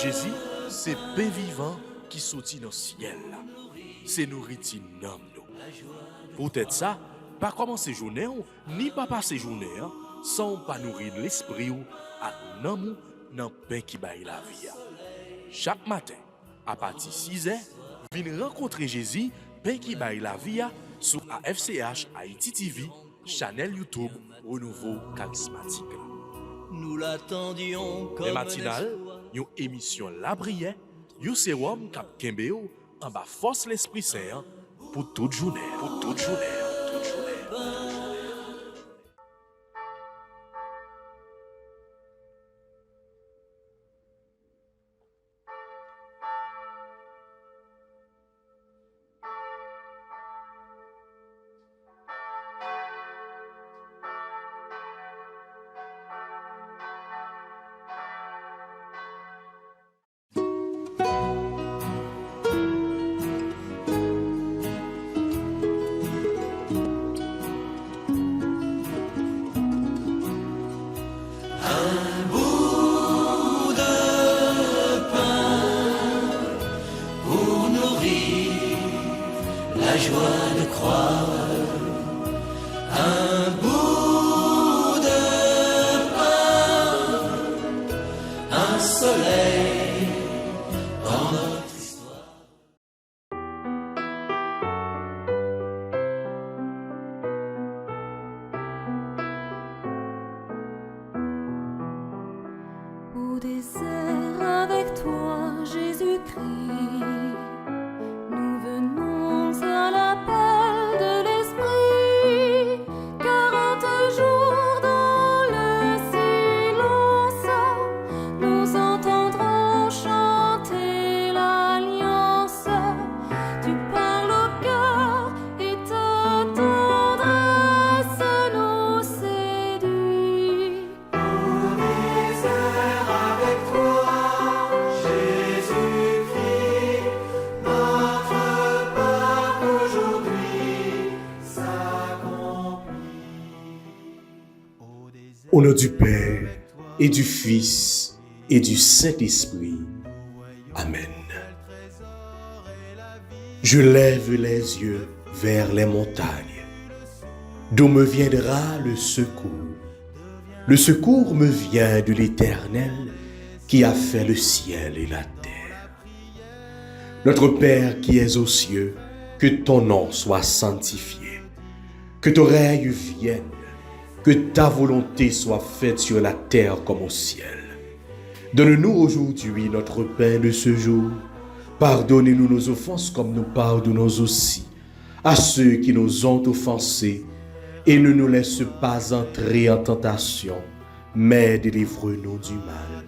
Jésus, c'est pain vivant qui sortit dans le ciel. C'est nourriture nom nous. Peut-être ça, pas commencer journée ni pas passer journée sans pas nourrir l'esprit ou à nous dans pain qui baille la vie. Chaque matin, à partir de 6h, venez rencontrer Jésus, pain qui baille la vie sur AFCH Haïti TV, channel YouTube Renouveau Charismatique. Nous l'attendions comme Les matinales, une émission La Prière, un sérum cap Kembeo en bas force l'Esprit Saint pour toute journée. Pour toute journée. Toute journée. La joie de croire, un bout de pain, un soleil dans notre histoire. Au désert avec toi, Jésus-Christ. Nous venons à l'appel de l'Esprit, 40 jours dans le silence, nous entendrons chanter l'alliance. Tu parles au cœur et ta tendresse nous séduit. Au désert avec toi, Jésus-Christ, notre Pâque aujourd'hui s'accomplit. Au nom du Père, et du Fils, et du Saint-Esprit. Amen. Je lève les yeux vers les montagnes. D'où me viendra le secours? Le secours me vient de l'Éternel qui a fait le ciel et la terre. Notre Père qui es aux cieux, que ton nom soit sanctifié, que ton règne vienne, que ta volonté soit faite sur la terre comme au ciel. Donne-nous aujourd'hui notre pain de ce jour. Pardonnez-nous nos offenses comme nous pardonnons aussi à ceux qui nous ont offensés. Et ne nous laisse pas entrer en tentation, mais délivre-nous du mal.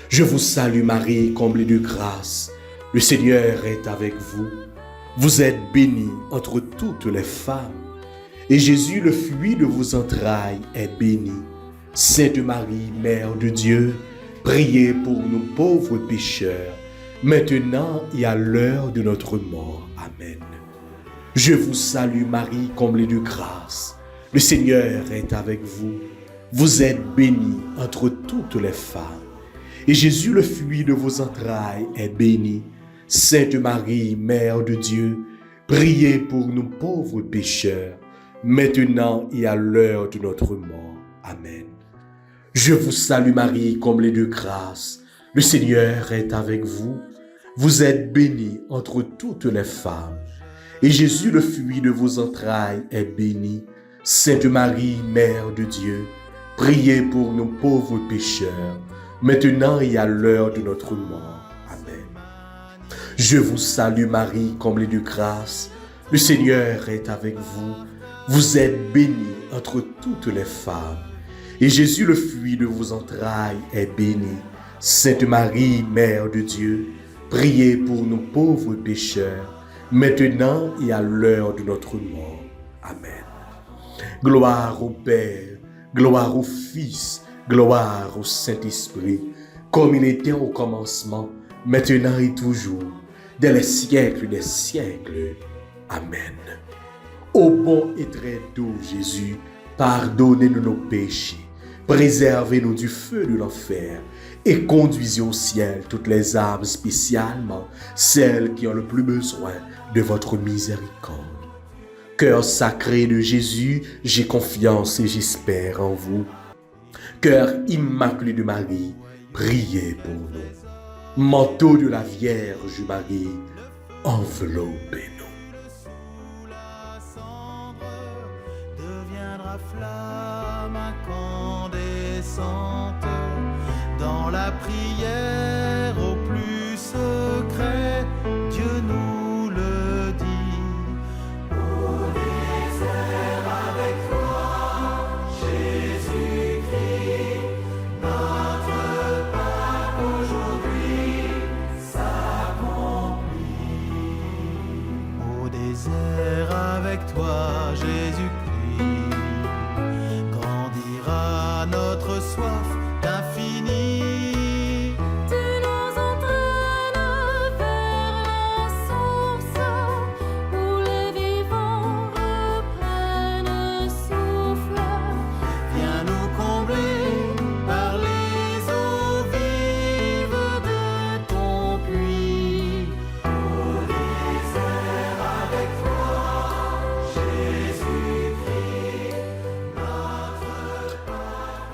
Je vous salue Marie, comblée de grâce. Le Seigneur est avec vous. Vous êtes bénie entre toutes les femmes. Et Jésus, le fruit de vos entrailles, est béni. Sainte Marie, Mère de Dieu, priez pour nous pauvres pécheurs, maintenant et à l'heure de notre mort. Amen. Je vous salue Marie, comblée de grâce. Le Seigneur est avec vous. Vous êtes bénie entre toutes les femmes. Et Jésus, le fruit de vos entrailles, est béni. Sainte Marie, Mère de Dieu, priez pour nous pauvres pécheurs, maintenant et à l'heure de notre mort. Amen. Je vous salue Marie, comblée de grâce. Le Seigneur est avec vous. Vous êtes bénie entre toutes les femmes. Et Jésus, le fruit de vos entrailles, est béni. Sainte Marie, Mère de Dieu, priez pour nous pauvres pécheurs, maintenant et à l'heure de notre mort. Amen. Je vous salue Marie, comblée de grâce. Le Seigneur est avec vous. Vous êtes bénie entre toutes les femmes. Et Jésus, le fruit de vos entrailles, est béni. Sainte Marie, Mère de Dieu, priez pour nous pauvres pécheurs, maintenant et à l'heure de notre mort. Amen. Gloire au Père, gloire au Fils, gloire au Saint-Esprit, comme il était au commencement, maintenant et toujours, dès les siècles des siècles. Amen. Ô bon et très doux Jésus, pardonnez-nous nos péchés, Préservez-nous du feu de l'enfer et conduisez au ciel toutes les âmes, spécialement celles qui ont le plus besoin de votre miséricorde. Cœur sacré de Jésus, j'ai confiance et j'espère en vous. Cœur immaculé de Marie, priez pour nous. Manteau de la Vierge Marie, enveloppez-nous. La cendre deviendra flamme incandescente dans la prière au plus secret. Dieu nous le dit. Au désert avec toi, Jésus-Christ, notre Pâque aujourd'hui s'accomplit. Au désert avec toi, Jésus-Christ, grandira notre soif d'infini. Tu nous entraînes vers la source où les vivants reprennent souffle. Viens nous combler par les eaux vives de ton puits. Au désert avec toi, Jésus-Christ,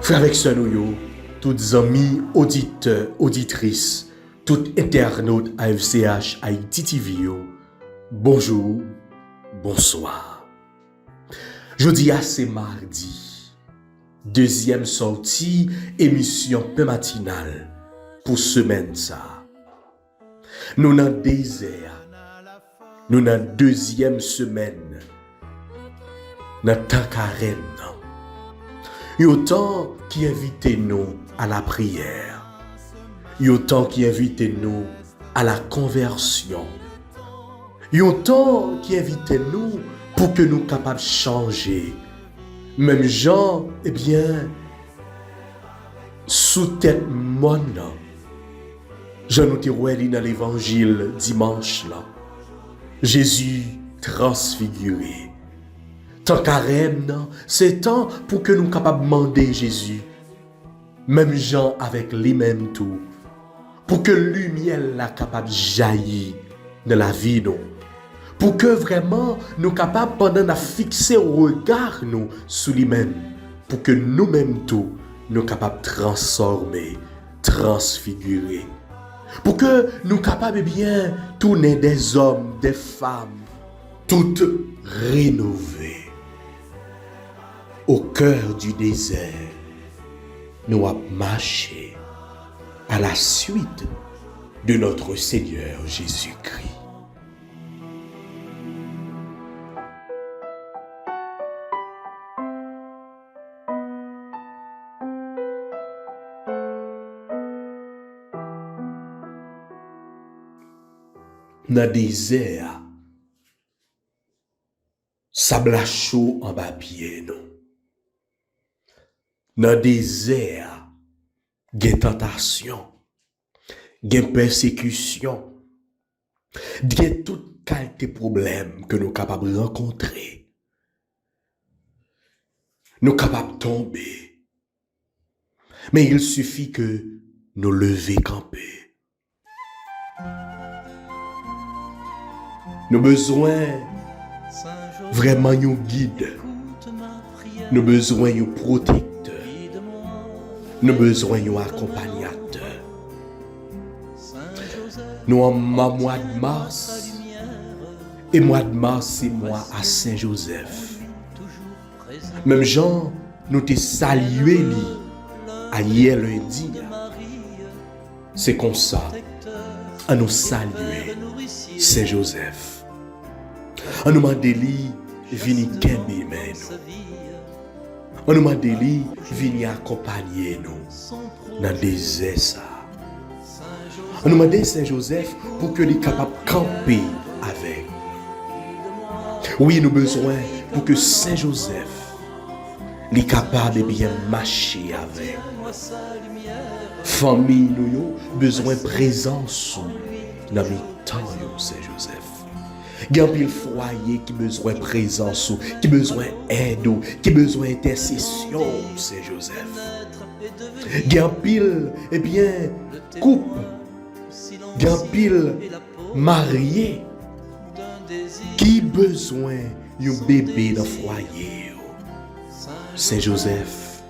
Frères avec sœurs, nous, toutes amis, auditeurs, auditrices, toutes internautes AFCH Haïti TV, bonjour, bonsoir. Jeudi, c'est mardi, deuxième sortie, émission peu matinale pour semaine ça. Nous dans le désert, nous dans la deuxième semaine, dans le temps carême. Il y a autant qui invite nous à la prière. Il y a autant qui invite nous à la conversion. Il y a autant qui invite nous pour que nous soyons capables de changer. Même Jean, eh bien, sous tête monne. Jean nous dit dans l'évangile dimanche là. Jésus transfiguré. Tant carême, c'est temps pour que nous soyons capables de demander Jésus. Même Jean avec lui-même tout. Pour que lumière la capable de jaillir dans la vie nous. Pour que vraiment nous capables pendant de fixer au regard nous sur lui-même. Pour que nous-mêmes tout nous capables de transformer, transfigurer. Pour que nous capables bien tourner des hommes, des femmes, toutes rénovées. Au cœur du désert, nous avons marché à la suite de notre Seigneur Jésus-Christ. Dans le désert, sable chaud en bas pied, non. Dans le désert, il y a tentation, il y a persécution, il y a toute qualité de problème que nous sommes capables de rencontrer. Nous sommes capables de tomber. Mais il suffit que nous levions camper. Nous avons besoin vraiment d'un guide. Nous avons besoin d'un protecteur. Nous avons besoin d'un accompagnateur. Nous sommes en mois de mars. Et mois de mars, c'est mois à Saint-Joseph. Même Jean, nous te salué à hier lundi. C'est comme ça. À nous saluer Saint-Joseph. À nous demander vini kembe men nous. On nous demande de venir accompagner nous dans le désert ça. On nous demande Saint-Joseph pour que les capable de camper avec. Oui, nous avons besoin pour que Saint-Joseph les capable de bien marcher avec. Famille nous besoin de présence dans le temps Saint-Joseph. Il y a un pile foyer qui besoin de présence, qui besoin d'aide, qui besoin d'intercession, c'est Joseph. Il y a un pile, eh bien, couple. Il y a un pile marié qui besoin d'un bébé dans le foyer. Saint Joseph,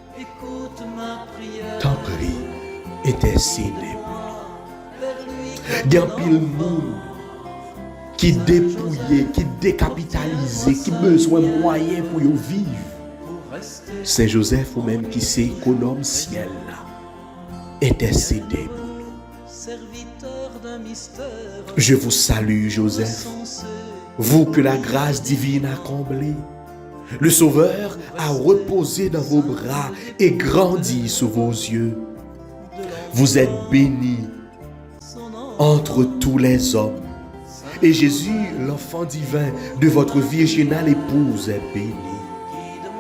t'en prie, intercède pour nous. Il y a un pile monde qui dépouillé, qui décapitalisé, qui besoin de moyens pour vivre. Saint Joseph ou même qui c'est économe ciel là, intercédez pour nous. Je vous salue Joseph, vous que la grâce divine a comblé. Le Sauveur a reposé dans vos bras et grandi sous vos yeux. Vous êtes béni entre tous les hommes. Et Jésus, l'enfant divin de votre virginale épouse, est béni.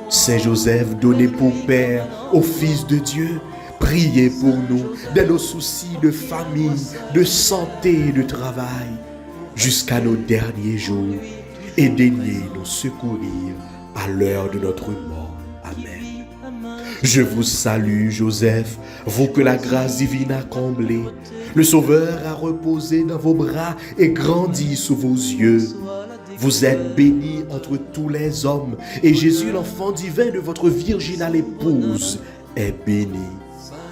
Saint Joseph, donné pour Père au Fils de Dieu, priez pour nous dans nos soucis de famille, de santé et de travail, jusqu'à nos derniers jours, et daignez nous secourir à l'heure de notre mort. Amen. Je vous salue, Joseph, vous que la grâce divine a comblé. Le Sauveur a reposé dans vos bras et grandi sous vos yeux. Vous êtes béni entre tous les hommes, et Jésus, l'enfant divin de votre virginale épouse, est béni.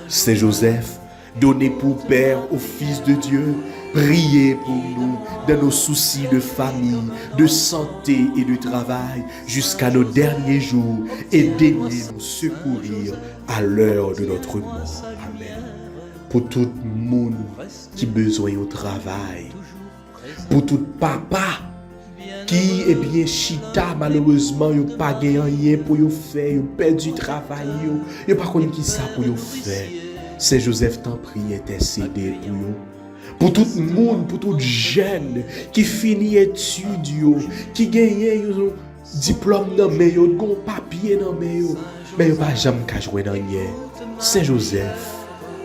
Saint Joseph, donné pour Père au Fils de Dieu, priez pour nous dans nos soucis de famille, de santé et de travail, jusqu'à nos derniers jours, et daignez nous secourir à l'heure de notre mort. Amen. Pour tout le monde qui a besoin au travail, pour tout papa qui est bien chita, malheureusement, il n'a pas gagné rien pour faire, il a perdu le travail, il n'a pas connu qui ça pour faire. Saint Joseph t'en prie, intercédez pour vous. Pour tout le monde, pour tout jeune qui finit études, qui gagne un diplôme dans mais un papier dans mais il pas jamais qu'à jouer dans rien. Saint Joseph,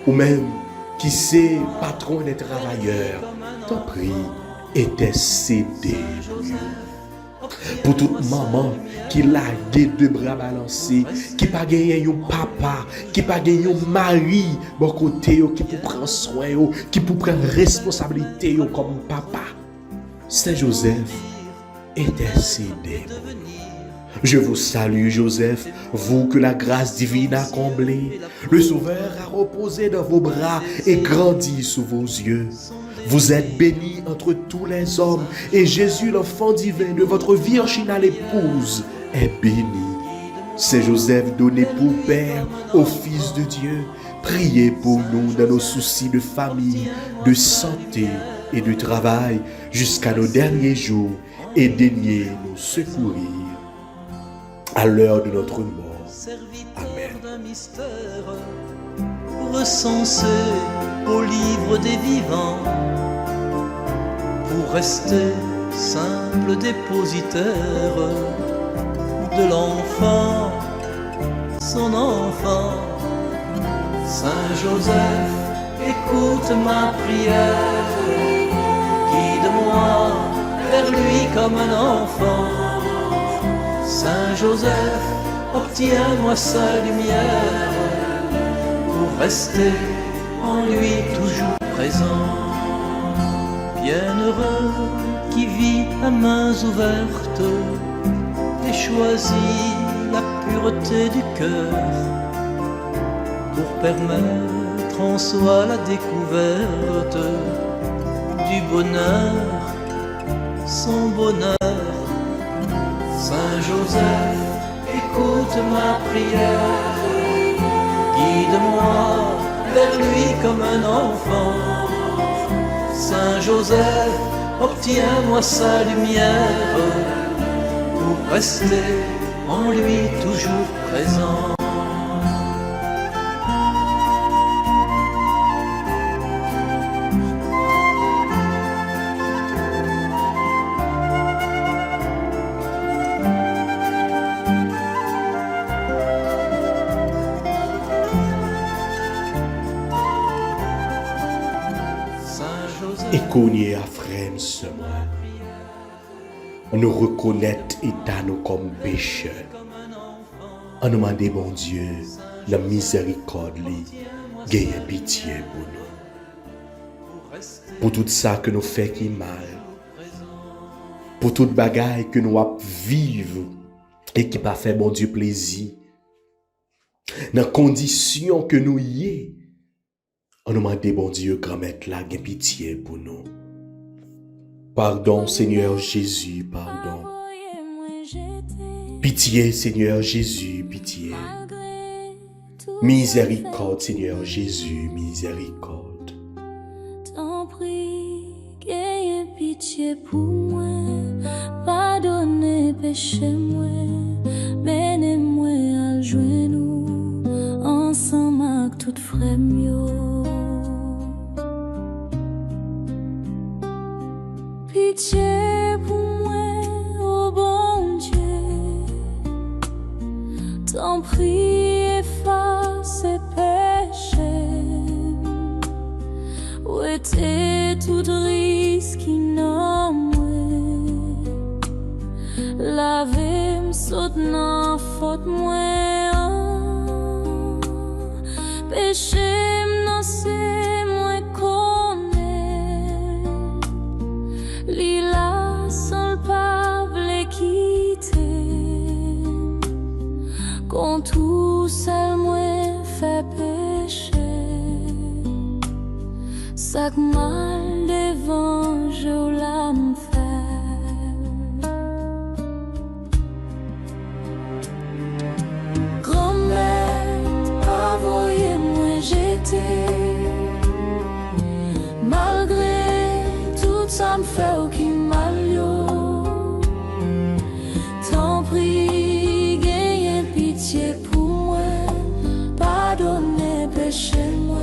ou même qui c'est patron des travailleurs, t'en prie, intercédez pour toute maman qui l'a deux bras balancés, qui pas gagné un papa, qui pas gagné un mari bon côté qui peut prendre soin, qui peut prendre responsabilité comme papa. Saint Joseph, intercédez. Je vous salue Joseph, vous que la grâce divine a comblé. Le Sauveur a reposé dans vos bras et grandi sous vos yeux. Vous êtes béni entre tous les hommes, et Jésus, l'enfant divin de votre virginale épouse, est béni. Saint Joseph, donné pour Père au Fils de Dieu, priez pour nous dans nos soucis de famille, de santé et de travail, jusqu'à nos derniers jours, et daignez nous secourir à l'heure de notre mort. Amen. Recensé au livre des vivants, pour rester simple dépositaire de l'enfant, son enfant. Saint Joseph, écoute ma prière, guide-moi vers lui comme un enfant. Saint Joseph, obtiens-moi sa lumière, pour rester en lui toujours présent. Bienheureux qui vit à mains ouvertes et choisit la pureté du cœur, pour permettre en soi la découverte du bonheur, son bonheur. Saint Joseph, écoute ma prière, guide-moi vers lui comme un enfant. Saint Joseph, obtiens-moi sa lumière, pour rester en lui toujours présent. Et cogner à frère ce mois. nous reconnaître état nous comme pécheurs. On nous demande, bon Dieu, la miséricorde, gagne pitié pour nous. Pour tout ça que nous fait qui mal. Pour toute bagaille que nous avons vivre et qui pas fait bon Dieu plaisir. Dans condition que nous y est, on nous demande, bon Dieu, grand-mère là, gagne pitié pour nous. Pardon, Seigneur Jésus, pardon. Pitié, Seigneur Jésus, pitié. Miséricorde, Seigneur Jésus, miséricorde. T'en prie, ayez pitié pour moi. Pardonnez péché moi. Menez-moi à genoux. Ensemble avec tout frère mio. Pitié pour moi, oh bon Dieu. T'en prie, efface ces péchés. Où était tout risque qui nomme. Lavez-moi, saute dans faute moi. Péché, non c'est moi connaît. Lila, sans pas v'le quitter. Quand tout seul moi fait péché. Chaque mal devant je l'âme fait. Malgré tout ça me fait aucun mal yo. T'en prie, gagne pitié pour moi. Pardonnez péché moi.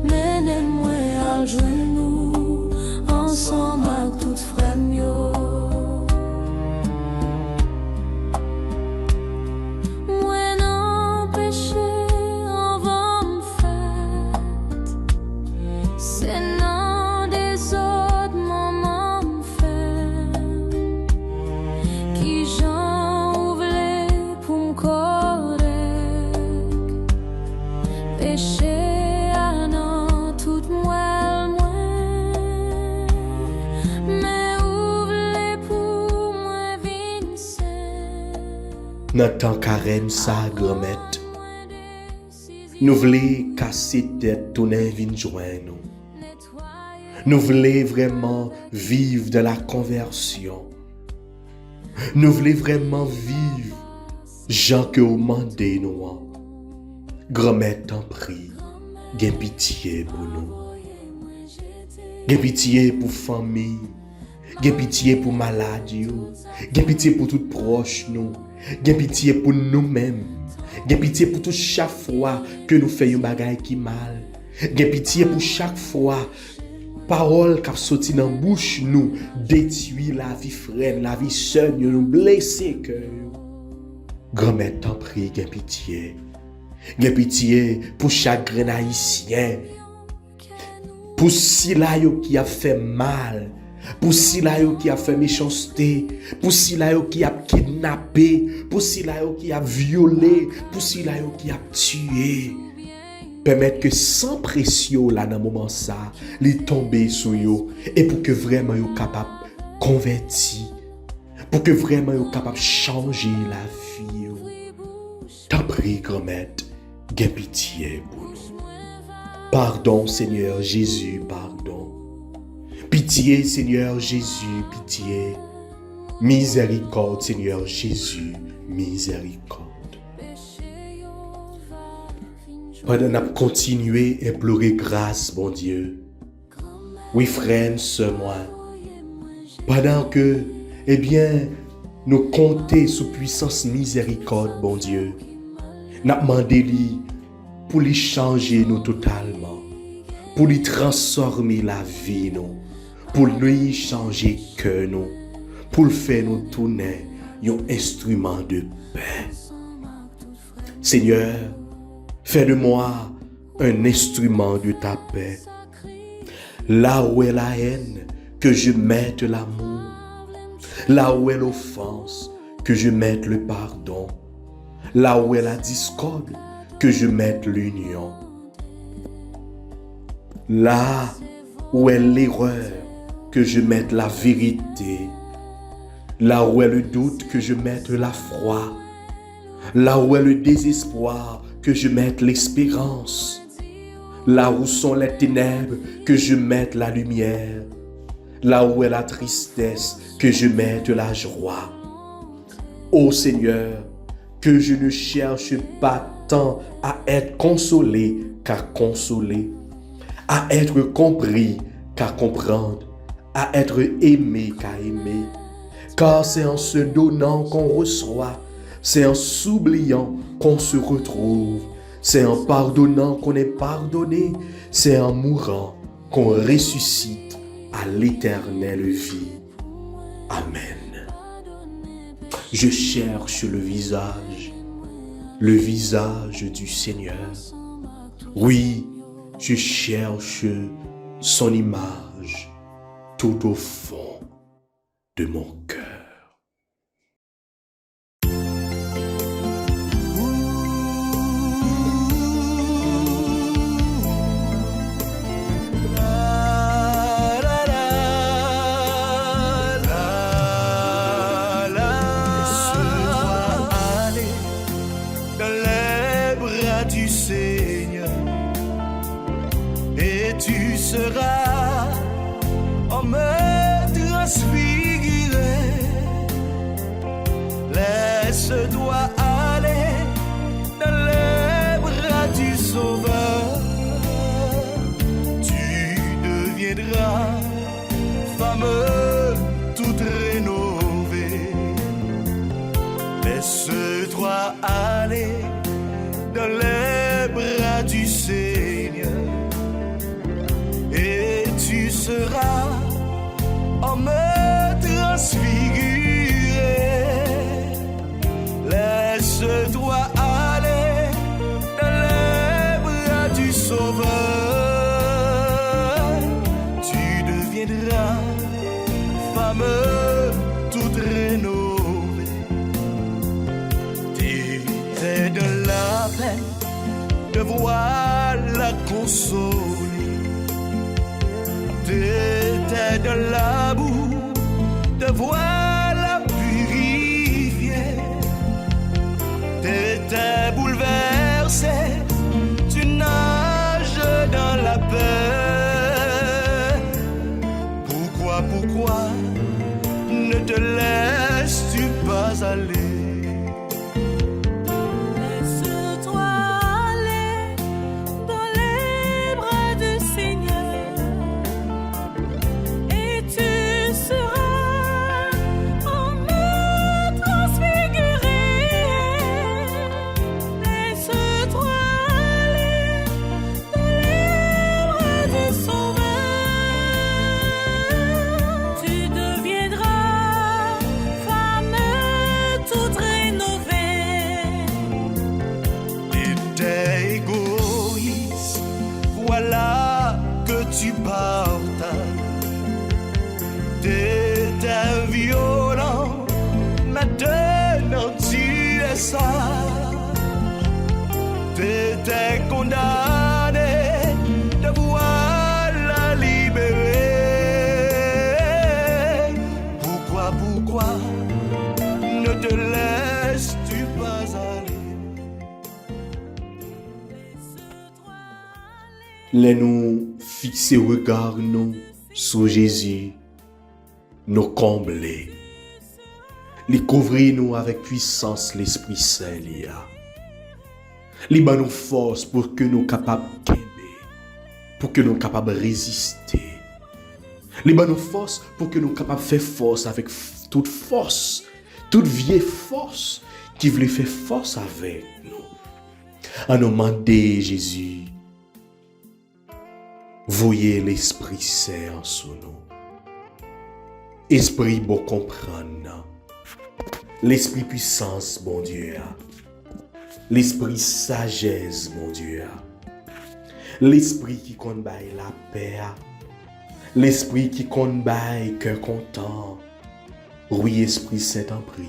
Menez-moi à genoux. Ensemble avec tout frère yo. Moi non péché. C'est non des autres moments faits qui j'en ouvre pour me correct. Péché à non tout moi mais ouvre pour moi Vincent. Notre carême ça grand-mère. Nous voulons casser tête ton vin joindre nous. Nous voulons vraiment vivre de la conversion. Nous voulons vraiment vivre Jean que vous mandez nous. Grand-mère t'en prie, gain pitié pour nous. Gain pitié pour famille, gain pitié pour maladie, gain pitié pour tout proche nous, gain pitié pour nous-mêmes. Gain pitié pour tout chaque fois que nous faisons un bagage qui mal. Gain pitié pour chaque fois parole qui sorti dans bouche nous détruit la vie frère, la vie sœur, nous blesser cœur. Grand-mère t'en prie, gain pitié. Gain pitié pour chaque grain haïtien. Pour Sila qui a fait mal. Pour Sila qui a fait méchanceté, pour Sila qui a kidnappé, pour Sila qui a violé, pour Sila qui a tué. Permettre que sans pression là dans moment ça, les tomber sur yo et pour que vraiment yo capable convertir, pour que vraiment yo capable changer la vie yo. T'en prie grand-mère, gain pitié pour nous. Pardon Seigneur Jésus, pardon. Pitié, Seigneur Jésus, pitié. Miséricorde, Seigneur Jésus, miséricorde. Pendant qu'on continue à implorer grâce, bon Dieu. Oui, frère, sœur, moi. Pendant que, eh bien, nous comptons sous puissance miséricorde, bon Dieu. Nous demandons pour lui changer nous totalement. Pour lui transformer la vie, nous. Pour lui changer que nous, pour le faire nous tourner un instrument de paix. Seigneur, fais de moi un instrument de ta paix. Là où est la haine, que je mette l'amour. Là où est l'offense, que je mette le pardon. Là où est la discorde, que je mette l'union. Là où est l'erreur, que je mette la vérité. Là où est le doute, que je mette la foi. Là où est le désespoir, que je mette l'espérance. Là où sont les ténèbres, que je mette la lumière. Là où est la tristesse, que je mette la joie. Ô Seigneur, que je ne cherche pas tant à être consolé qu'à consoler, à être compris qu'à comprendre, à être aimé qu'à aimer. Car c'est en se donnant qu'on reçoit, c'est en s'oubliant qu'on se retrouve, c'est en pardonnant qu'on est pardonné, c'est en mourant qu'on ressuscite à l'éternelle vie. Amen. Je cherche le visage du Seigneur. Oui, je cherche son image tout au fond de mon cœur. Du Seigneur, et tu seras en me transfigurer. Laisse-toi aller dans les bras du Sauveur. Tu deviendras femme toute rénovée. Laisse-toi aller dans les bras du Seigneur, et tu seras en me transfigurer. Laisse-toi aller dans les bras du Sauveur. Tu deviendras femme toute rénovée. T'étais de la peine de voir la consoler. T'étais de la boue de voir la purifier. T'étais bouleversé, tu nages dans la paix. Pourquoi ne te laisses-tu pas aller? Voilà que tu partages. T'étais violent, maintenant tu es sage. T'étais condamné, te voilà libéré. Pourquoi ne te laisses-tu pas aller? Laisse-nous fixer regard nous sur Jésus, nous combler, les couvrir nous avec puissance l'Esprit Saint lia. Les ban nous force pour que nous capables d'aimer, pour que nous capables de résister. Les ban nous force pour que nous capables de faire force avec toute force, toute vieille force qui voulait faire force avec nous. En nous demander Jésus, voyez l'Esprit Saint en sous nous. Esprit bon comprendre. L'Esprit puissance, bon Dieu. L'Esprit sagesse, bon Dieu. L'Esprit qui compte bail la paix. L'Esprit qui compte bail cœur content. Oui, Esprit Saint en prie,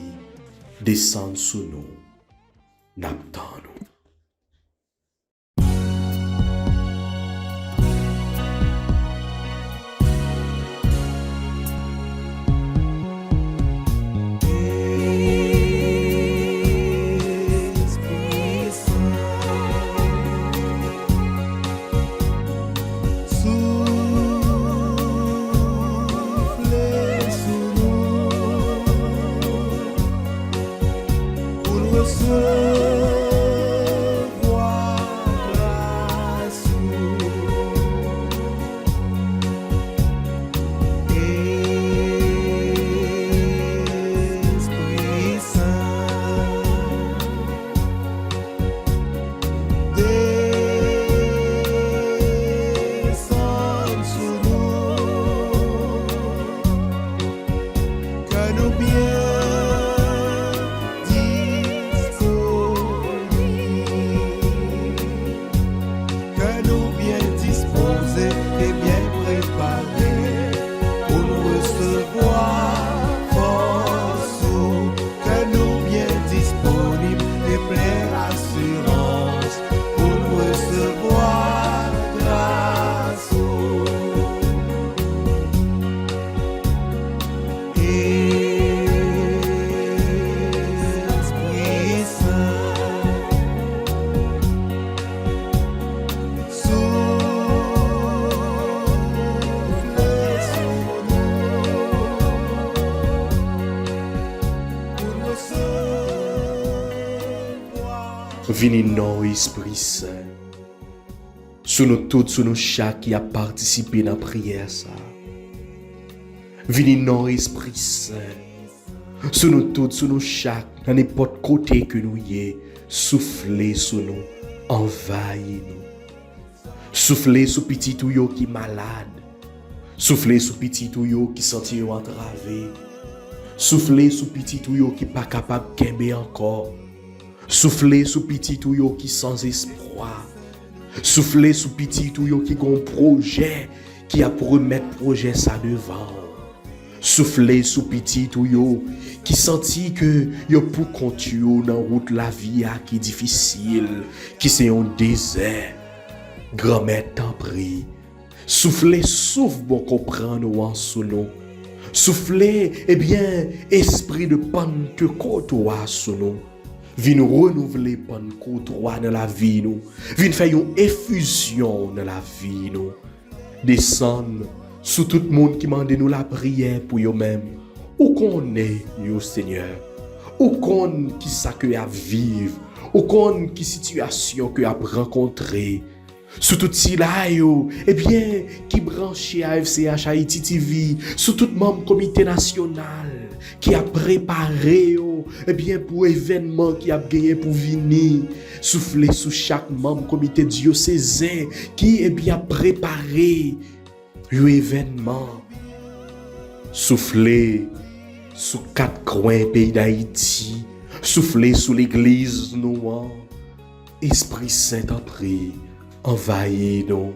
descend sous nous, n'attend nous. Vini non, Esprit Saint, sous nous toutes, sous nous chaque qui a participé dans la prière. Ça. Vini non, Esprit Saint, sous nous toutes, sous nous chaque, dans n'importe côté que nous y est, soufflez sous nous, envahissez nous. Soufflez sous petit touyo qui malade, soufflez sous petit touyo qui senti entravé, soufflez sous petit touyo qui pas capable de kembe encore. Soufflez sous petit touyo qui sans espoir. Soufflez sous petit touyo qui a un projet qui a pour remettre projet ça devant. Soufflez sous petit touyo qui senti que yo pour continuer dans route la vie qui est difficile, qui c'est un désert. Grand-mère t'en prie. Soufflez, souffle bon comprendre en sous nous. Soufflez, eh bien, esprit de Pentecôte sous nous. Vin nous renouveler Pentecôte dans la vie nous. Vin faire une effusion dans la vie nous. Descendre sur tout le monde qui mande nous la prière pour eux-mêmes. Où qu'on est, yo Seigneur. Où qu'on qui ça que à vivre. Où qu'on qui situation que à rencontrer. Sous tout si là yo, eh bien, qui branché à FCH Haïti TV, sous tout membre comité national qui a préparé yo, eh bien, pour événement qui a gagné pour venir, souffler sous chaque membre comité diocésain qui eh bien préparé yo événement, souffler sous 4 coins pays d'Haïti, souffler sous l'église noire, Esprit Saint en prie. Envahis-nous,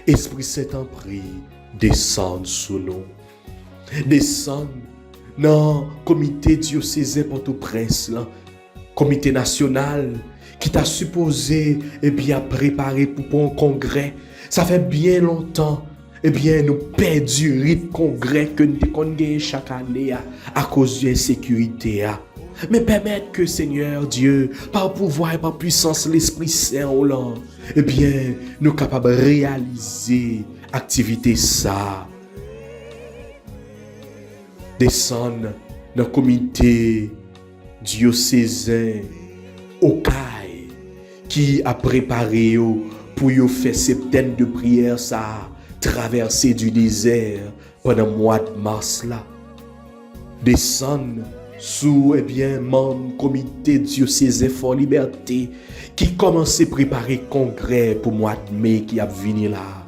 Esprit Saint en prie, descend sous nous. Descend dans le comité diocésain Port-au-Prince, comité national qui t'a supposé eh bien, préparer pour un congrès. Ça fait bien longtemps, eh bien, nous perdons le rythme congrès que nous avons chaque année à cause de l'insécurité. Mais permettre que Seigneur Dieu, par pouvoir et par puissance l'Esprit Saint, eh bien, nous sommes capables de réaliser l'activité ça. Descendre dans le comité diocésain au CAI qui a préparé pour faire septaine de prières ça, traverser du désert pendant le mois de mars là. Descendre sous eh bien membre comité diocésain Fort Liberté qui commence à préparer congrès pour mois de mai qui a venu là.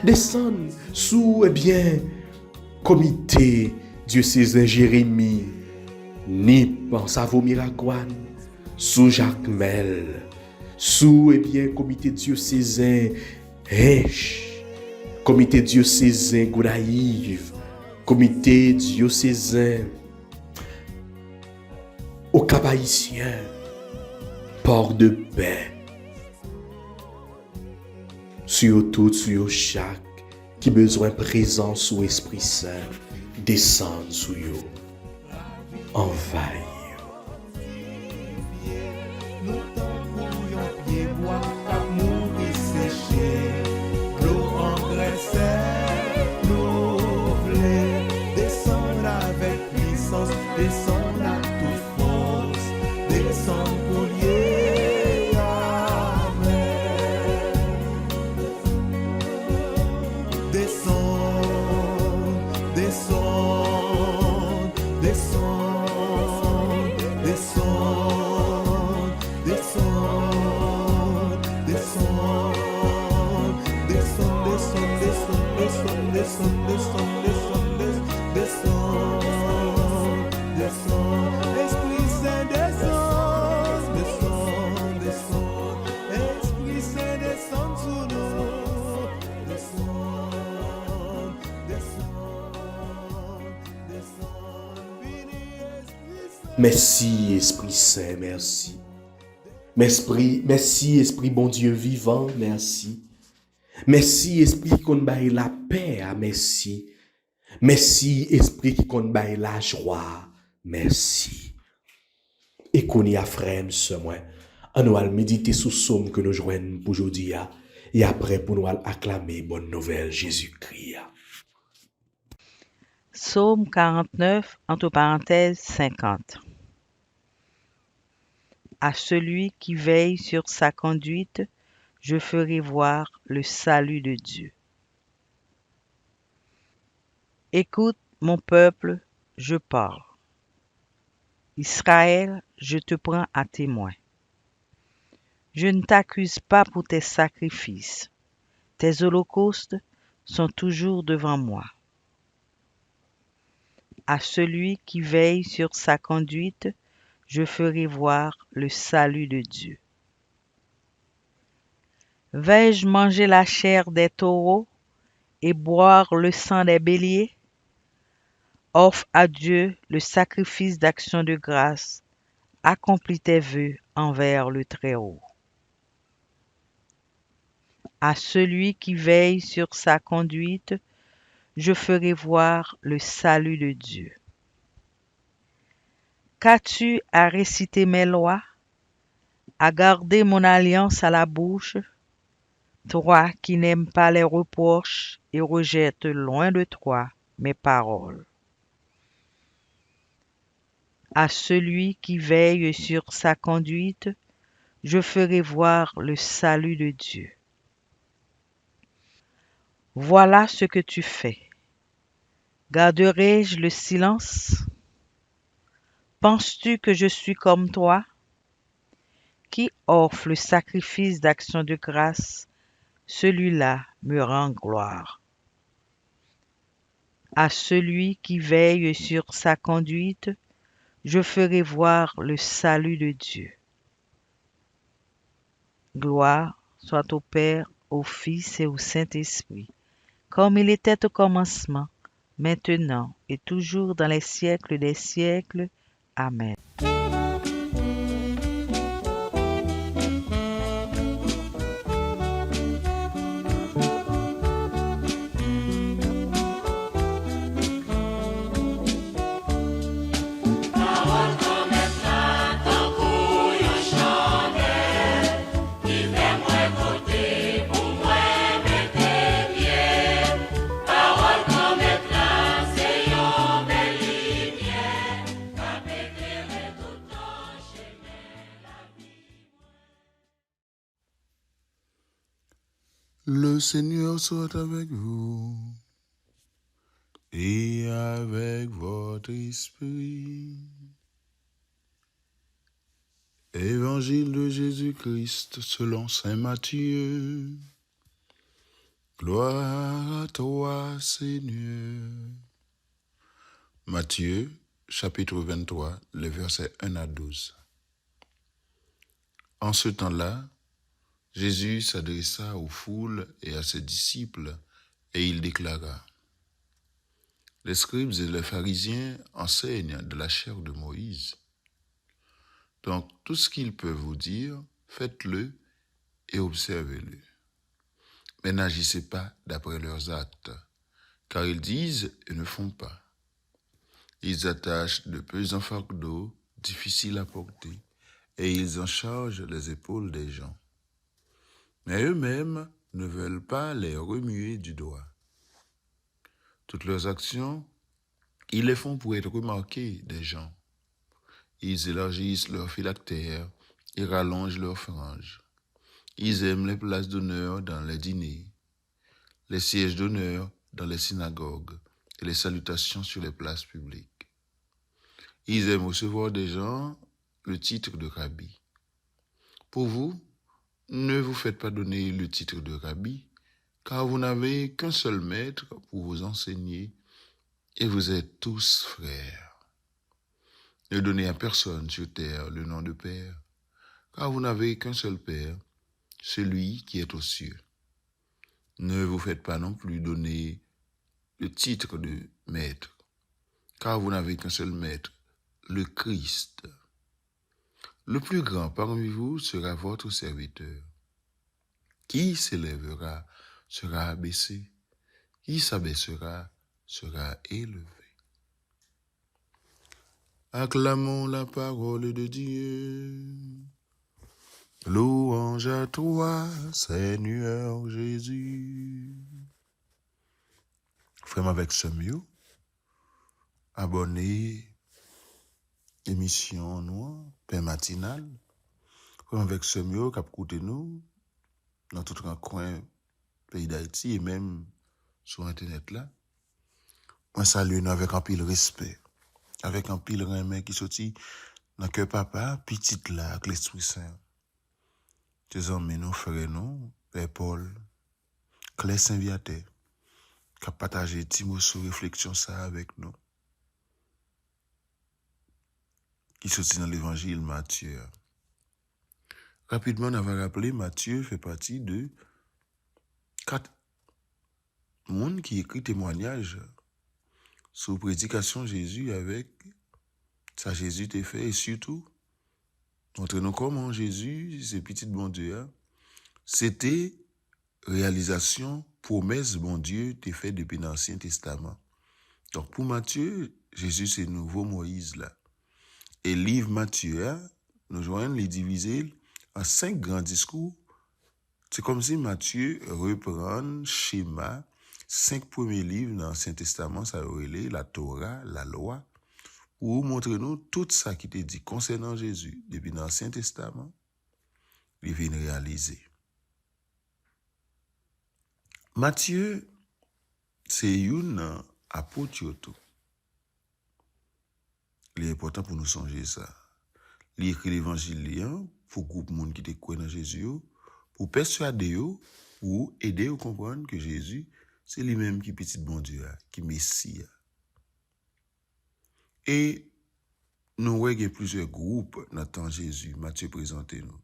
Descendre sous eh bien comité diocésain Jérémie Nip en Savo Miragouane, sous Jacques Mel, sous eh bien comité diocésain Rech, comité diocésain Goudaïve, comité diocésain au Cap-Haïtien, port de paix, sur tout, sur chaque, qui besoin présence ou Esprit Saint, descend sur yo, envahit. Nous t'envoyons pied bois, cap mourir séché. L'eau engraissée, nous voulons descendre avec puissance, descendre à toute force, descendre pour lier. Amen. Descendre, descendre, descendre, descendre, descendre, descendre, descendre, descendre, descendre, descendre, descendre, descendre, descendre, Esprit Saint descend, descend, descend, Esprit Saint descend sur nous, descend, descend, descend, béni Esprit Saint. Merci, Esprit Saint, merci. Merci, Esprit bon Dieu vivant, merci. Merci, Esprit qui compte bailler la paix, merci. Merci, Esprit qui compte bailler la joie, merci. Et qu'on y a frère, ce mois, on nous méditer sous somme que nous joignons pour aujourd'hui, et après pour nous acclamer bonne nouvelle Jésus-Christ. Psaume 49, entre parenthèses 50. À celui qui veille sur sa conduite, je ferai voir le salut de Dieu. Écoute, mon peuple, je parle. Israël, je te prends à témoin. Je ne t'accuse pas pour tes sacrifices. Tes holocaustes sont toujours devant moi. À celui qui veille sur sa conduite, je ferai voir le salut de Dieu. Vais-je manger la chair des taureaux et boire le sang des béliers? Offre à Dieu le sacrifice d'action de grâce, accomplis tes vœux envers le Très-Haut. À celui qui veille sur sa conduite, je ferai voir le salut de Dieu. Qu'as-tu à réciter mes lois, à garder mon alliance à la bouche, toi qui n'aimes pas les reproches et rejettes loin de toi mes paroles? À celui qui veille sur sa conduite, je ferai voir le salut de Dieu. Voilà ce que tu fais. Garderai-je le silence? Penses-tu que je suis comme toi, qui offre le sacrifice d'action de grâce? Celui-là me rend gloire. À celui qui veille sur sa conduite, je ferai voir le salut de Dieu. Gloire soit au Père, au Fils et au Saint-Esprit, comme il était au commencement, maintenant et toujours dans les siècles des siècles. Amen. Le Seigneur soit avec vous et avec votre esprit. Évangile de Jésus-Christ selon saint Matthieu. Gloire à toi, Seigneur. Matthieu, chapitre 23, les versets 1 à 12. En ce temps-là, Jésus s'adressa aux foules et à ses disciples, et il déclara : Les scribes et les pharisiens enseignent de la chair de Moïse. Donc, tout ce qu'ils peuvent vous dire, faites-le et observez-le. Mais n'agissez pas d'après leurs actes, car ils disent et ne font pas. Ils attachent de pesants fardeaux difficiles à porter, et ils en chargent les épaules des gens. Mais eux-mêmes ne veulent pas les remuer du doigt. Toutes leurs actions, ils les font pour être remarqués des gens. Ils élargissent leurs phylactères et rallongent leurs franges. Ils aiment les places d'honneur dans les dîners, les sièges d'honneur dans les synagogues et les salutations sur les places publiques. Ils aiment recevoir des gens le titre de rabbi. Pour vous, ne vous faites pas donner le titre de rabbi, car vous n'avez qu'un seul maître pour vous enseigner, et vous êtes tous frères. Ne donnez à personne sur terre le nom de Père, car vous n'avez qu'un seul Père, celui qui est aux cieux. Ne vous faites pas non plus donner le titre de maître, car vous n'avez qu'un seul maître, le Christ. Le plus grand parmi vous sera votre serviteur. Qui s'élèvera sera abaissé, qui s'abaissera sera élevé. Acclamons la parole de Dieu. Louange à toi, Seigneur Jésus. Frère avec ce mieux, abonnez émission noire, pain matinal. Frère avec ce mieux, cap coûté nous, dans tout un coin pays d'Haïti et même sur Internet là. Moi salue nous avec un pile respect, avec un pile remède qui sorti dans cœur papa, petite là, avec l'Esprit Saint. Tes amis, nos frères, nous, Père Paul, Claire Saint-Viateur, qui a partagé Timothée réflexion ça avec nous, qui sortit dans l'évangile Matthieu. Rapidement, on va rappeler, Matthieu fait partie de 4 monde qui écrit témoignage sur prédication Jésus avec ça Jésus t'a fait et surtout montrez-nous comment Jésus, ces petites bon Dieu, hein, c'était réalisation, promesse bon Dieu t'a fait depuis l'Ancien Testament. Donc pour Matthieu, Jésus c'est nouveau Moïse là. Et livre Matthieu, hein, nous joignons les diviser en 5 grands discours. C'est comme si Matthieu reprend le schéma 5 premiers livres dans l'Ancien Testament, ça relève la Torah, la loi, pour montrer nous tout ça qui était dit concernant Jésus depuis l'Ancien Testament, il vient réaliser. Matthieu, c'est un apôtre. Il est important pour nous songer ça. Il écrit l'évangile pour groupe de monde qui te croit dans Jésus, pour persuader ou aider à comprendre que Jésus, c'est lui-même qui petit bon Dieu, qui Messie. Et nous voyons plusieurs groupes dans le temps Jésus, Matthieu présente nous.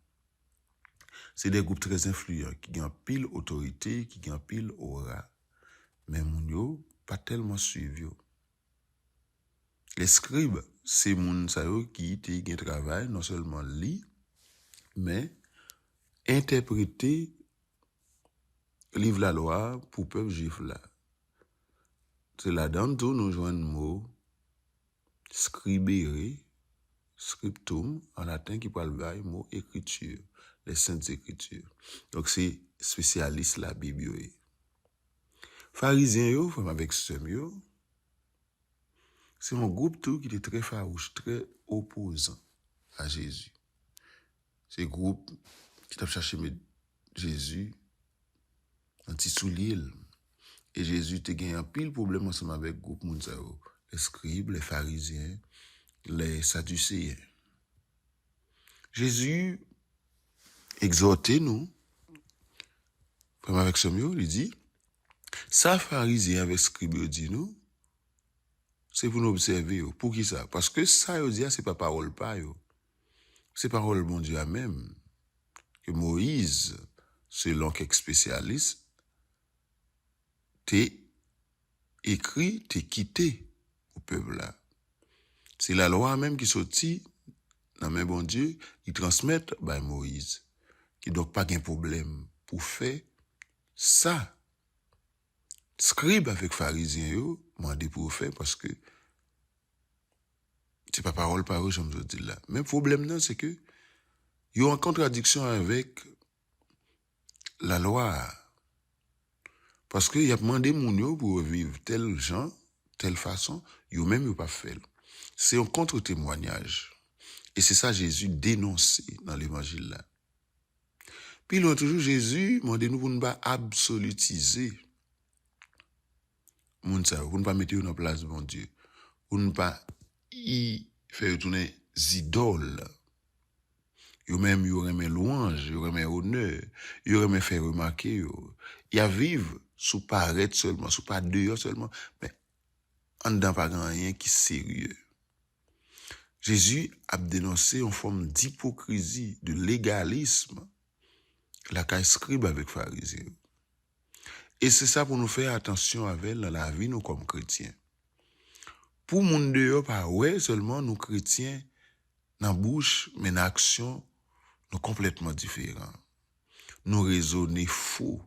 C'est des groupes très influents, qui ont pile autorité, qui ont pile aura. Mais moun pas tellement suivi. Les scribes, c'est moun sa yo qui te gen travail, non seulement lit, mais interpréter livre la loi pour peuple juif là. C'est là-dedans tout nous joignons le mot scribere, scriptum, en latin qui parle le mot écriture, les saintes écritures. Donc c'est spécialiste la Bible. Pharisiens yo, avec ce mieux, c'est un groupe tout qui était très farouche, très opposant à Jésus. C'est un groupe qui t'a cherché Jésus un petit sous l'île. Et Jésus t'a gagné un pile problème ensemble avec le groupe Mounzao, les scribes, les pharisiens, les sadducéens. Jésus exhortait nous, comme avec ce mieux, il dit, ça pharisien avec scribe dit nous, c'est pour nous observer. Pour qui ça? Parce que ça, il dit, c'est pas parole pas, c'est parole bon Dieu même. Que Moïse, selon quelques spécialistes, t'es écrit, t'es quitté au peuple là. C'est la loi même qui sortit dans mais bon Dieu, il transmet by Moïse. Qui donc pas de problème pour faire ça. Scribe avec pharisien yo, mandé pour faire parce que c'est pas parole par eux, j'aime dire là. Mais le problème non, c'est que yo en contradiction avec la loi. Parce que y a demandé moun yo pour vivre tel genre, telle façon, yo même yo pas fait. C'est un contre-témoignage. Et c'est ça Jésus dénoncé dans l'évangile là. Puis l'on toujours Jésus, demandez-nous pour ne pas absolutiser moun sa, pour ne pas mettre dans place bon Dieu, pour ne pas y faire tourner idoles. Yo même yo remet louange, yo remet honneur, yo remet faire remarquer yo. Y a vivre sous paraître seulement, sous pas dehors seulement, mais en dedans pas rien qui sérieux. Jésus a dénoncé une forme d'hypocrisie, de légalisme, la caille scribe avec pharisien. Et c'est ça pour nous faire attention avec dans la vie nous comme chrétiens. Pour moun dehors pas ouais seulement nous chrétiens dans bouche mais dans action nous complètement différents. Nous raisonner faux,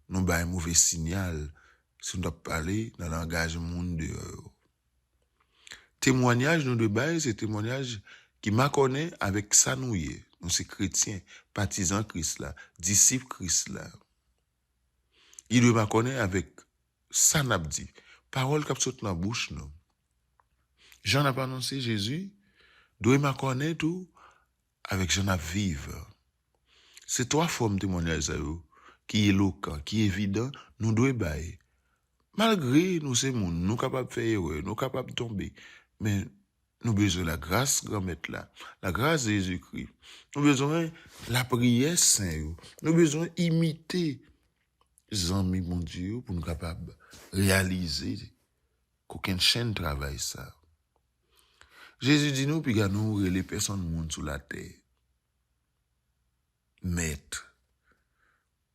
nous ba un mauvais signal si on doit parler dans le langage monde dehors. Témoignage nous de base, c'est témoignage qui m'a connaît avec ça nous y. Nous c'est chrétiens, partisans Christ là, disciples Christ là. Il doit m'a connaît avec ça n'a dit. Parole qui saute dans la bouche nous. Jean a annoncé Jésus, doit m'a connaît tout avec Jean a vivre. C'est trois formes de témoignage qui est éloquent, qui est évident, nous doit bailler. Malgré nous c'est moun, nous capables de faire erreur, nous capables de tomber, mais nous besoin la grâce grand maître là, la grâce de Jésus-Christ. Nous besoin la prière saint, nous besoin imiter les amis mon Dieu pour nous capables réaliser qu'aucune chaîne travaille ça. Jésus dit nous puis nous les personnes monde sur la terre. Maître,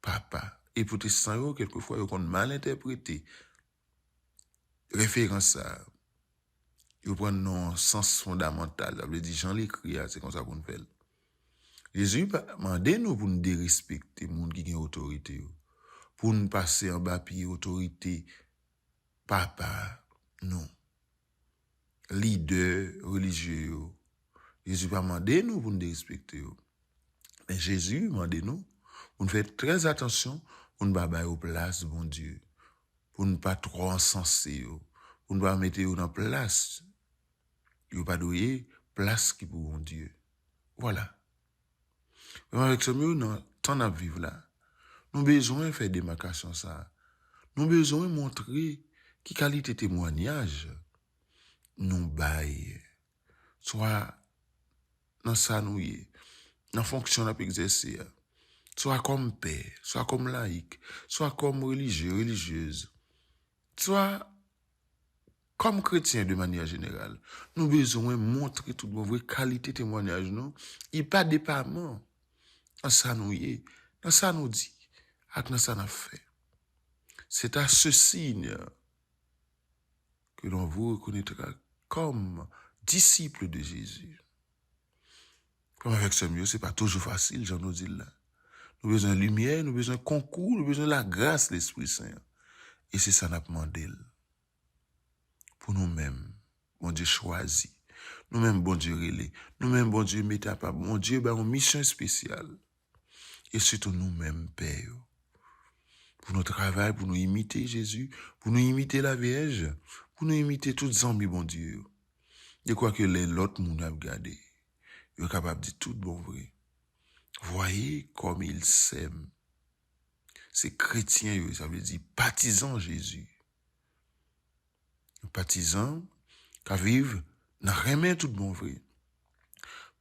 papa, et pour tes sangs quelquefois ils ont mal interprété référence ça. Ils prennent un sens fondamental. Ça veut dire Jean l'écrit, c'est comme ça qu'on fait. Jésus demande nous pour nous dérespecter les gens qui ont autorité. Pour nous passer en bas puis autorité, papa, non. Leader religieux. Jésus pas demandé nous pour nous dérespecter. Mais Jésus demande nous pour nous faire très attention pour ne pas bailler au place, bon Dieu. Pour ne pas trop encenser, pour ne pas mettre en place. Il n'y a pas de place qui pour bon Dieu. Voilà. Mais avec ce mieux, dans le temps à vivre là, nous avons besoin de faire des démarcations ça. Nous avons besoin de montrer qui qualité témoignage nous baille. Soit dans ça nous y est, dans la fonction à exercer, soit comme père, soit comme laïque, soit comme religieux, religieuse, soit comme chrétien de manière générale. Nous avons besoin de montrer toute vraie qualité témoignage nous. Il n'y a pas d'épargnement. Dans ça nous y est, dans ça nous dit, dans ça nous fait. C'est à ce signe que l'on vous reconnaîtra comme disciple de Jésus. Comme avec ce mieux, c'est pas toujours facile, j'en ai dit là. Nous avons besoin de lumière, nous avons besoin de concours, nous avons besoin de la grâce de l'Esprit Saint. Et c'est ça qu'on a demandé. Pour nous-mêmes, bon Dieu choisi. Nous-mêmes, bon Dieu relais. Nous-mêmes, bon Dieu met à part. Bon Dieu, une mission spéciale. Et surtout nous-mêmes, Père. Pour notre travail, pour nous imiter Jésus, pour nous imiter la Vierge, pour nous imiter toutes les amis, bon Dieu. Je crois que l'autre monde a regardé. Il est capable de dire tout bon vrai. Voyez comme il s'aime. C'est chrétien, ça veut dire partisan Jésus. Partisan qui vivent dans rien tout bon vrai.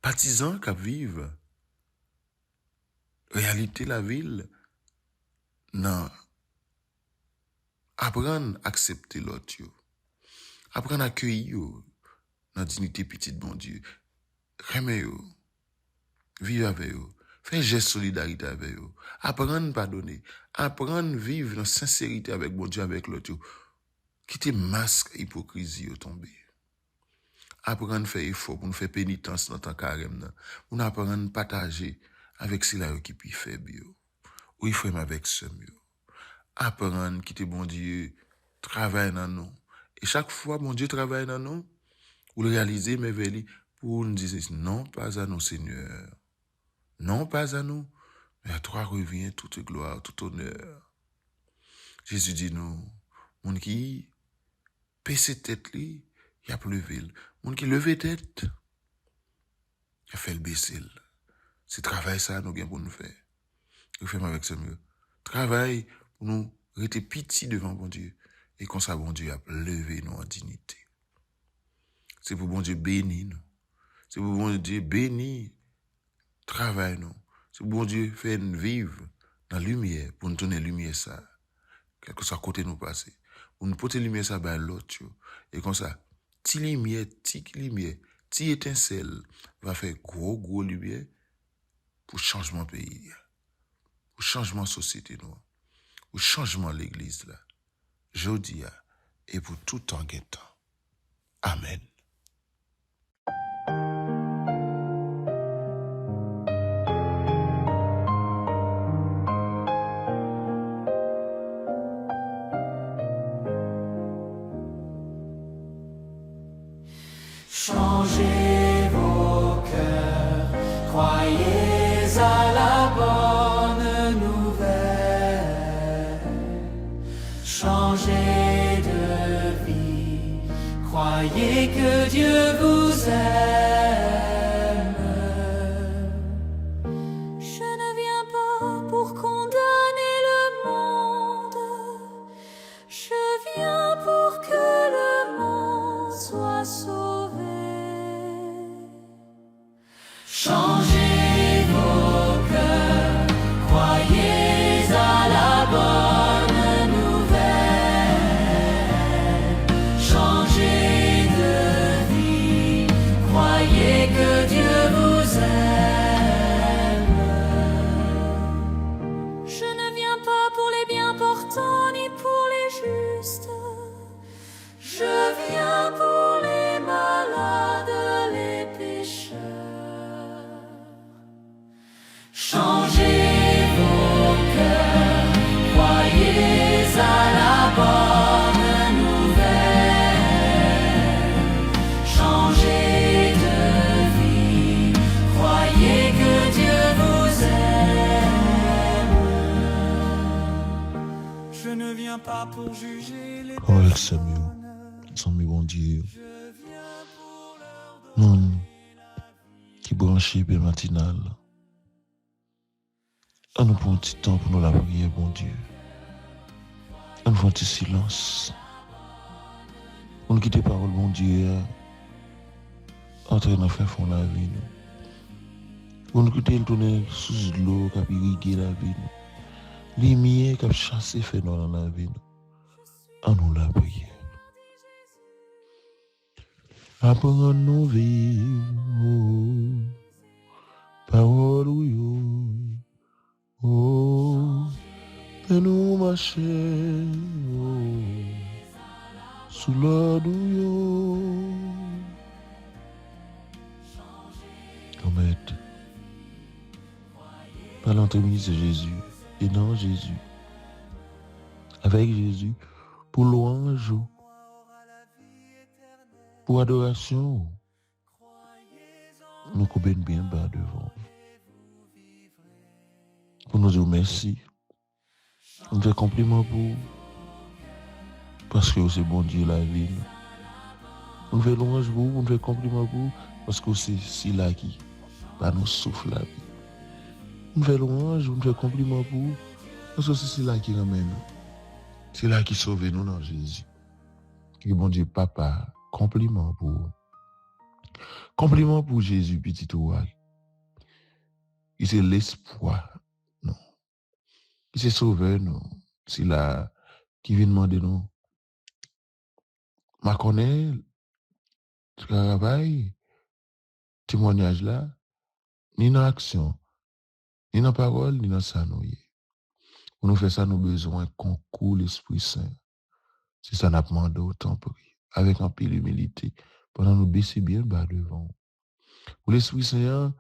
Partisan qui vivent réalité la ville dans apprendre à accepter l'autre. Apprendre à accueillir dans dignité petite bon Dieu. Remet vivre avec eux. Faire geste solidarité avec eux. Apprendre à pardonner. Apprendre à vivre dans sincérité avec bon Dieu, avec l'autre. Quitter masque hypocrisie au tomber. apprendre à faire effort pour nous faire pénitence dans ton carême, pour nous apprendre à partager avec ceux qui puis faire bio. Oui, frère, avec ce mieux. Apprendre quitter bon Dieu, travaille dans nous. Et chaque fois, mon Dieu travaille dans nous, vous le réalisez, mes vélis, pour nous dire, non pas à nous, Seigneur. Non pas à nous, mais à toi revient toute gloire, tout honneur. Jésus dit nous, mon qui pèse tête li, il a levé. Mon qui levé tête, il a fait le baisser. C'est travail ça nous gain pour nous faire. Nous faisons avec ce mieux. Travail pour nous rester pitié devant bon Dieu et qu'on ça bon Dieu a levé nous en dignité. C'est pour bon Dieu bénir nous. C'est pour bon Dieu bénir travail nous. C'est pour bon Dieu faire nous vivre dans la lumière pour nous donner la lumière ça. Quel que soit côté nous passer. Pour nous porter la lumière ça ben l'autre. Et comme ça, petit lumière, petit étincelle va faire gros lumière pour changement pays, pour changement société nous, pour changement l'église là. Jodi et pour tout en guettant. Amen. Changez vos cœurs, croyez à la bonne nouvelle. Changez de vie, croyez que Dieu vous aime. Je ne viens pas pour condamner le monde, je viens pour que le monde soit sauvé. Changez vos cœurs, croyez à la bonne nouvelle. Changez de vie, croyez que Dieu vous aime. Je ne viens pas pour les bien portants ni pour les justes, je viens pour les malades, les pécheurs. Changez vos cœurs, croyez à la bonne nouvelle. Changez de vie, croyez que Dieu vous aime. Je ne viens pas pour juger les Oh, avec ce mieux, sans mieux bon Dieu. Non, qui branché per matinal. On nous prend un petit temps pour nous la prière, bon Dieu. On nous fait un petit silence. On nous quitte les paroles, bon Dieu, entrer dans le fin fond de la vie. On nous quitte le tourner sous l'eau, qui a irrigué la vie. Les miens qui ont chassé fait dans la vie. On nous la prière. Apprends-nous vivre, parole ou yo. Oh, fais-nous marcher, oh, sous l'ordre yo. Comme être, par l'entremise de Jésus, et dans Jésus, avec Jésus, pour louange, pour adoration, nous combien bien bas devant. Pour nous dire merci. On fait compliment pour parce que c'est bon Dieu la vie. On fait louange pour, on fait compliment pour parce que c'est si là qui va nous souffle la vie. On fait louange, on fait compliment pour parce que c'est là qui ramène nous. C'est là qui sauve nous dans Jésus. Que bon Dieu papa, compliment pour Jésus petit roi. Il c'est l'espoir. Qui s'est sauvé, nous. C'est là qui vient demander nous. Ma connaît, le travail, témoignage là, ni dans l'action, ni dans la parole, ni dans ça nous. Pour nous faire ça, nous avons besoin qu'on coule l'Esprit Saint. C'est ça nous demande autant pris. Avec un peu d'humilité, pendant nous baisser bien bas devant. Pour l'Esprit Saint,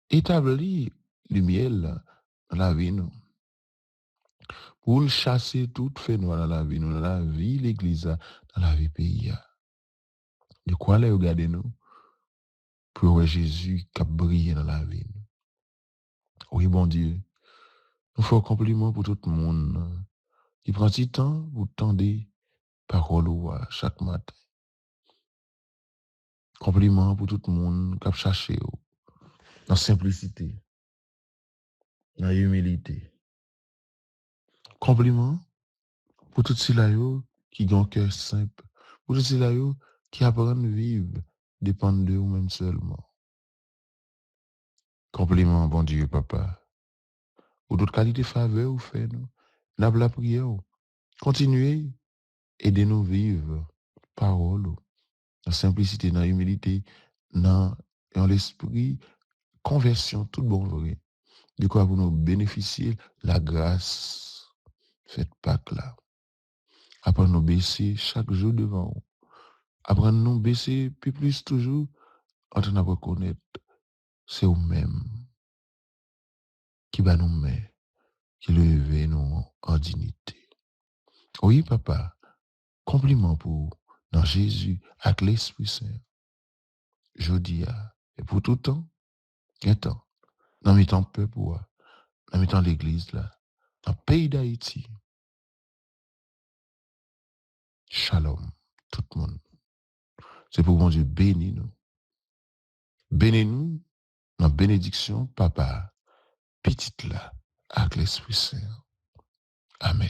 établir le miel dans la vie, nous. Pour chasser toute fait noir dans la vie, nous, dans la vie, l'église, dans la vie pays. De quoi aller regarder nous? Pour voir Jésus qui a brillé dans la vie. Oui, bon Dieu. Nous faisons compliment pour tout le monde qui prend du temps pour tendre parole chaque matin. Compliment pour tout le monde qui a cherché dans simplicité, dans humilité. Compliment pour tout ceux-là qui ont un cœur simple, pour tout ceux-là qui apprennent à vivre, dépendent d'eux même seulement. Compliment, bon Dieu, papa, pour toute qualité faveur ou fait nous. N'a la prière. Continuez, aidez-nous vivre parole, dans simplicité, dans humilité, dans l'esprit, conversion, tout bon vrai. De quoi pour nous bénéficier la grâce faite Pâques là. Après nous baisser chaque jour devant vous. Après nous baisser puis plus toujours, en train de reconnaître, c'est vous-même qui va nous mettre, qui leve nous en dignité. Oui, papa, compliment pour dans Jésus avec l'Esprit Saint. Je dis et pour tout temps, dans mes temps peuple, dans mes temps l'église là, dans le pays d'Haïti. Shalom, tout le monde. C'est pour mon Dieu bénis nous. Bénis-nous dans la bénédiction, papa, petite là, avec l'Esprit Saint. Amen.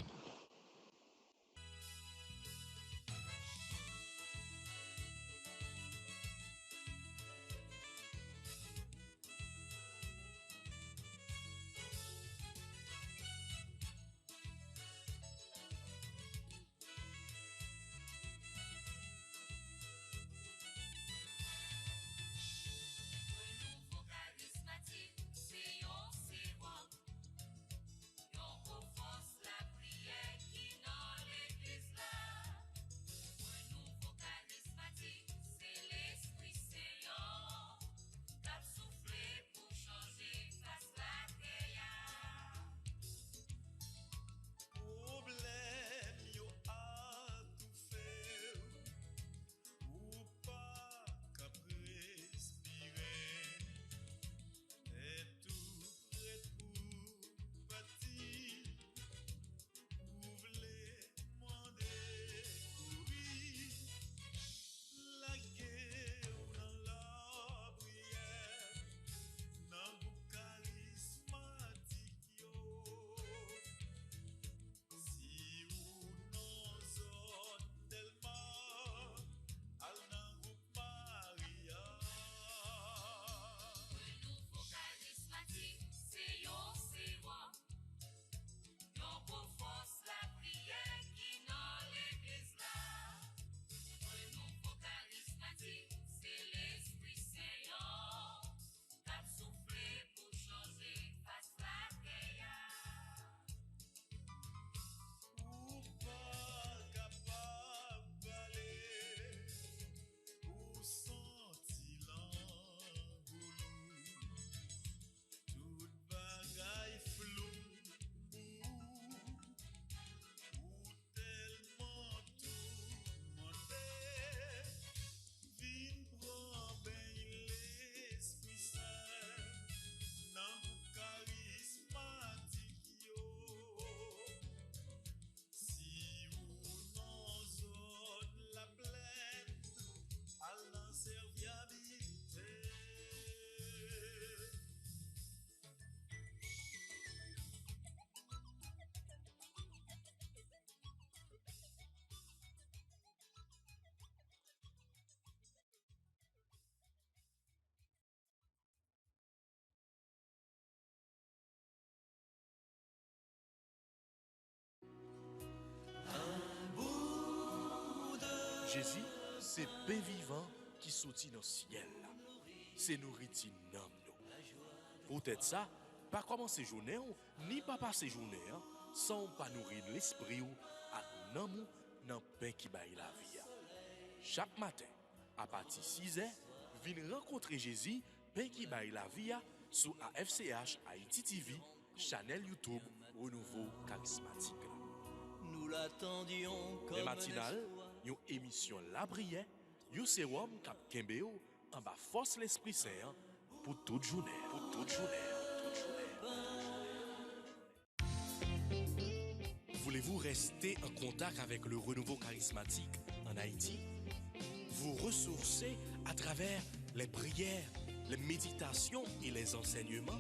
Jésus, c'est pain vivant qui sortit dans le ciel. C'est nourriture nam nous. Peut-être ça, pas commencer journée ni pas passer journée sans pas nourrir l'esprit ou à nan dans pain qui baille la vie. Chaque matin, À partir 6h, venez rencontrer Jésus, Pain qui baille la vie sur AFCH Haïti TV, channel YouTube Renouveau Charismatique. Nous l'attendions comme Les matinales, l'espoir. une émission La Prière, un sérum cap Kembeo, en bas force l'Esprit Saint pour toute journée. Pour toute journée. Voulez-vous rester en contact avec le renouveau charismatique en Haïti? Vous ressourcer à travers les prières, les méditations et les enseignements?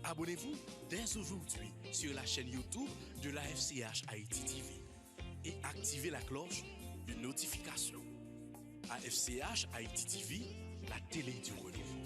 Abonnez-vous dès aujourd'hui sur la chaîne YouTube de la FCH Haïti TV et activez la cloche de notification. AFCH Haïti TV, la télé du renouveau.